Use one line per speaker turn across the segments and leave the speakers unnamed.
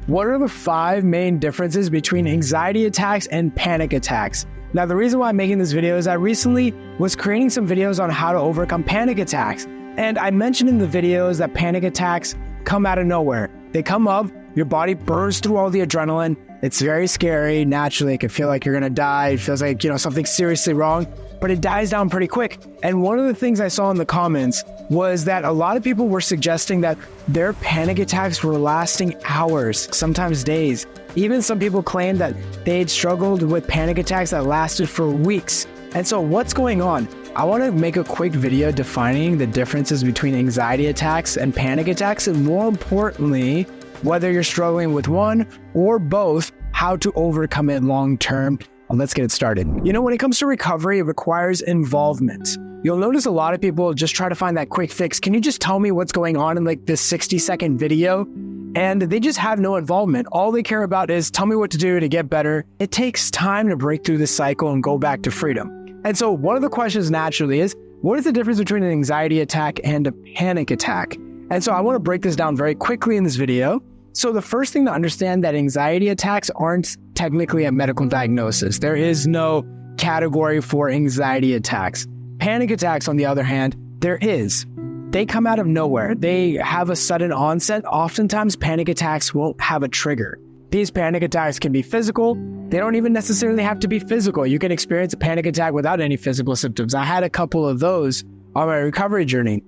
What are the 5 main differences between anxiety attacks and panic attacks? Now, the reason why I'm making this video is I recently was creating some videos on how to overcome panic attacks. And I mentioned in the videos that panic attacks come out of nowhere. They come up, your body burns through all the adrenaline. It's very scary. Naturally, it can feel like you're going to die. It feels like, something's seriously wrong, but it dies down pretty quick. And one of the things I saw in the comments was that a lot of people were suggesting that their panic attacks were lasting hours, sometimes days. Even some people claimed that they'd struggled with panic attacks that lasted for weeks. And so what's going on? I want to make a quick video defining the differences between anxiety attacks and panic attacks, and more importantly, whether you're struggling with one or both, how to overcome it long term. Let's get it started. When it comes to recovery, it requires involvement. You'll notice a lot of people just try to find that quick fix. Can you just tell me what's going on in like this 60-second video? And they just have no involvement. All they care about is tell me what to do to get better. It takes time to break through this cycle and go back to freedom. And so one of the questions naturally is, what is the difference between an anxiety attack and a panic attack? And so I want to break this down very quickly in this video. So the first thing to understand that anxiety attacks aren't technically a medical diagnosis. There is no category for anxiety attacks. Panic attacks, on the other hand, there is. They come out of nowhere. They have a sudden onset. Oftentimes, panic attacks won't have a trigger. These panic attacks can be physical. They don't even necessarily have to be physical. You can experience a panic attack without any physical symptoms. I had a couple of those on my recovery journey.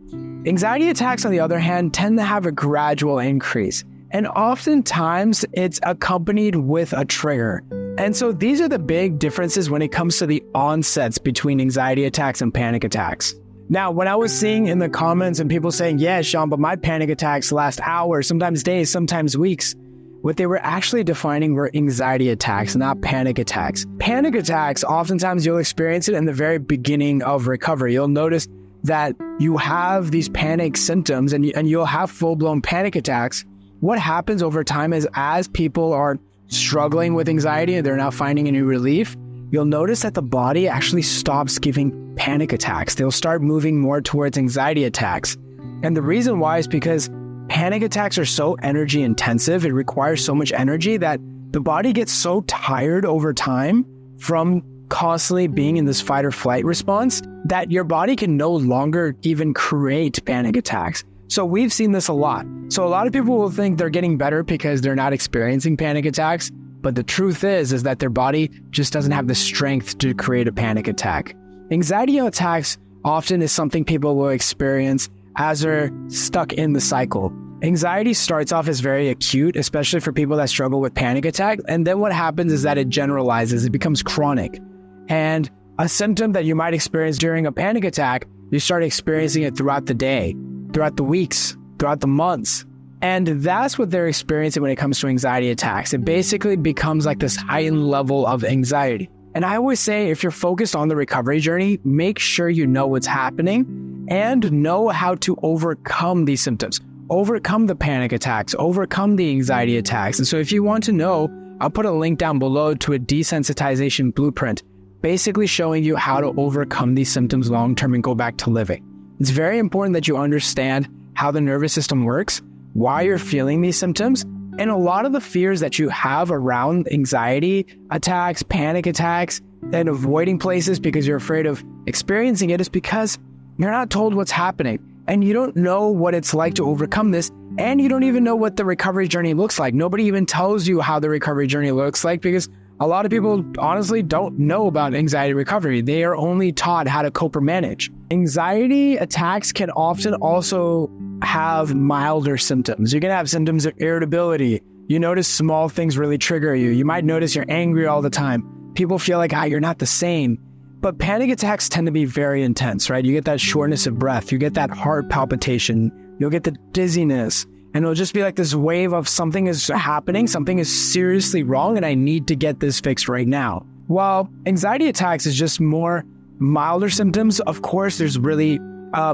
Anxiety attacks, on the other hand, tend to have a gradual increase. And oftentimes, it's accompanied with a trigger. And so these are the big differences when it comes to the onsets between anxiety attacks and panic attacks. Now, when I was seeing in the comments and people saying, yeah, Shaan, but my panic attacks last hours, sometimes days, sometimes weeks, what they were actually defining were anxiety attacks, not panic attacks. Panic attacks, oftentimes you'll experience it in the very beginning of recovery. You'll notice that you have these panic symptoms and you'll have full-blown panic attacks. What happens over time is as people are struggling with anxiety and they're not finding any relief, you'll notice that the body actually stops giving panic attacks. They'll start moving more towards anxiety attacks. And the reason why is because panic attacks are so energy intensive. It requires so much energy that the body gets so tired over time from constantly being in this fight or flight response that your body can no longer even create panic attacks. So we've seen this a lot. So a lot of people will think they're getting better because they're not experiencing panic attacks. But the truth is that their body just doesn't have the strength to create a panic attack. Anxiety attacks often is something people will experience as they're stuck in the cycle. Anxiety starts off as very acute, especially for people that struggle with panic attack. And then what happens is that it generalizes, it becomes chronic. And a symptom that you might experience during a panic attack, you start experiencing it throughout the day, throughout the weeks, throughout the months. And that's what they're experiencing when it comes to anxiety attacks. It basically becomes like this heightened level of anxiety. And I always say, if you're focused on the recovery journey, make sure you know what's happening and know how to overcome these symptoms, overcome the panic attacks, overcome the anxiety attacks. And so if you want to know, I'll put a link down below to a desensitization blueprint, basically showing you how to overcome these symptoms long-term and go back to living. It's very important that you understand how the nervous system works, why you're feeling these symptoms, and a lot of the fears that you have around anxiety attacks, panic attacks, and avoiding places because you're afraid of experiencing it is because you're not told what's happening and you don't know what it's like to overcome this, and you don't even know what the recovery journey looks like. Nobody even tells you how the recovery journey looks like because a lot of people honestly don't know about anxiety recovery. They are only taught how to cope or manage. Anxiety attacks can often also have milder symptoms. You can have symptoms of irritability. You notice small things really trigger you. You might notice you're angry all the time. People feel like, you're not the same. But panic attacks tend to be very intense, right? You get that shortness of breath. You get that heart palpitation. You'll get the dizziness. And it'll just be like this wave of something is happening, something is seriously wrong, and I need to get this fixed right now. While anxiety attacks is just more milder symptoms, of course, there's really,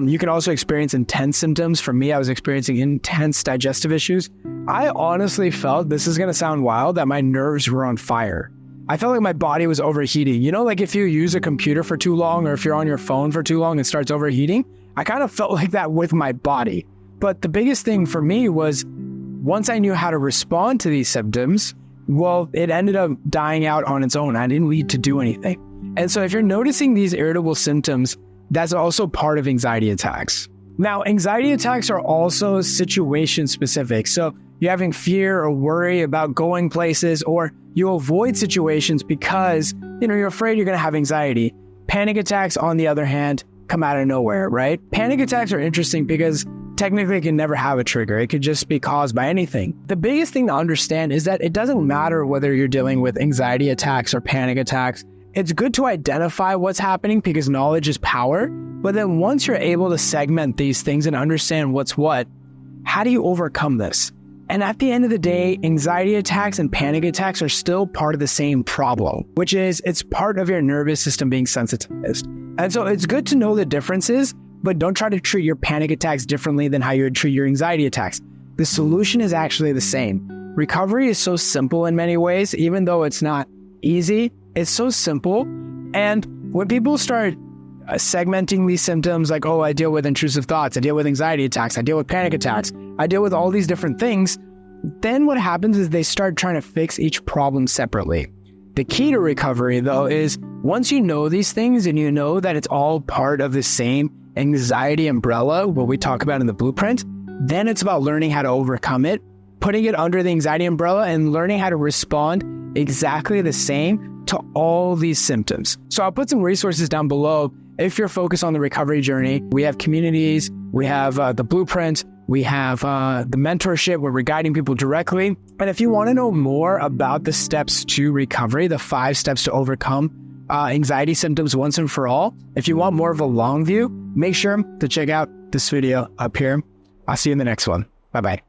you can also experience intense symptoms. For me, I was experiencing intense digestive issues. I honestly felt, this is going to sound wild, that my nerves were on fire. I felt like my body was overheating. Like if you use a computer for too long or if you're on your phone for too long and starts overheating, I kind of felt like that with my body. But the biggest thing for me was once I knew how to respond to these symptoms, well, it ended up dying out on its own. I didn't need to do anything. And so if you're noticing these irritable symptoms, that's also part of anxiety attacks. Now, anxiety attacks are also situation specific. So you're having fear or worry about going places, or you avoid situations because, you're afraid you're going to have anxiety. Panic attacks, on the other hand, come out of nowhere, right? Panic attacks are interesting because technically it can never have a trigger. It could just be caused by anything. The biggest thing to understand is that it doesn't matter whether you're dealing with anxiety attacks or panic attacks. It's good to identify what's happening because knowledge is power. But then once you're able to segment these things and understand what's what, how do you overcome this? And at the end of the day, anxiety attacks and panic attacks are still part of the same problem, which is it's part of your nervous system being sensitized. And so it's good to know the differences, but don't try to treat your panic attacks differently than how you would treat your anxiety attacks. The solution is actually the same. Recovery is so simple in many ways, even though it's not easy, it's so simple. And when people start segmenting these symptoms like, oh, I deal with intrusive thoughts, I deal with anxiety attacks, I deal with panic attacks, I deal with all these different things, then what happens is they start trying to fix each problem separately. The key to recovery, though, is once you know these things and you know that it's all part of the same anxiety umbrella, what we talk about in the blueprint, then it's about learning how to overcome it, putting it under the anxiety umbrella and learning how to respond exactly the same to all these symptoms. So I'll put some resources down below. If you're focused on the recovery journey, we have communities, we have the blueprint, we have the mentorship where we're guiding people directly. And if you want to know more about the steps to recovery, the 5 steps to overcome anxiety symptoms once and for all, if you want more of a long view, make sure to check out this video up here. I'll see you in the next one. Bye-bye.